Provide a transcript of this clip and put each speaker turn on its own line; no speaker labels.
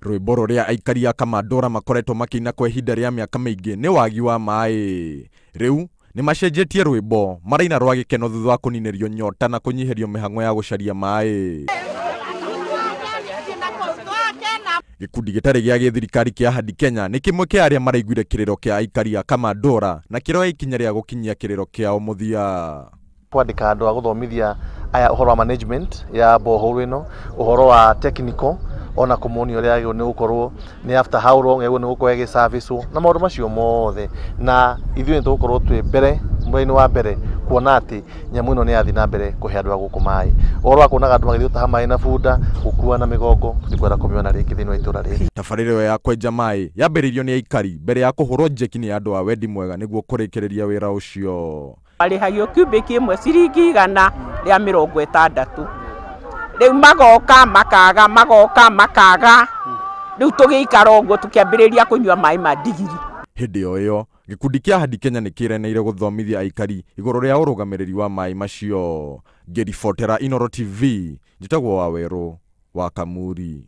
Rwimbo ruria aikari a Kamandura makoretwo makina kwa ihinda ria miaka miingi ni wagi wa maai. Riu ni macenjetie rwimbo maraina rwa gikeno thutha wa kuninirio nyota na kunyiherio mihango ya gucaria maai. Gikundi gitari gia githirikari kia Ahadi Kenya ni kimwe kia aria maraiguire kiriro kia aikari a Kamandura na kiroya ikinya ria gukinyia kiriro kiao muthia.
Kwandika andu a guthomithia aya uhoro wa management ya borehole ino, uhoro wa technical ona kumonio ria ni gukorwo ni after how long ego ni gukorwo ege service na maundu macio mothe na ithuĩ ni tugukorwo twi mbere mwena wa mbere kuona ati nyamu ino ni yathi na mbere kuhe andu a guku maai. Uhoro wa kuonaga andu magithii utaha maai na bunda gukua na migongo ndikwenda kumiona ringi thiini wa itura riri.
Tabarĩra ĩyo ya kwenja maai yambĩrĩirio ni aikari mbere ya kuhurwo njeki ni andu a wendi mwega niguo kurĩkĩrĩria wĩra ũcio.
Marihagio cubic imwe ciringi 160. Riu magoka makaga riu tugiikara uguo tukiambiriria kunyua maai ma ndigiri.
Hindi yo gikundi kia Ahadi Kenya ni kireneire guthomithia aikari iguru ria urugamiriri wa maai macio. Ngĩribotera Inooro TV njitagwo wa Weru wa Kamuri.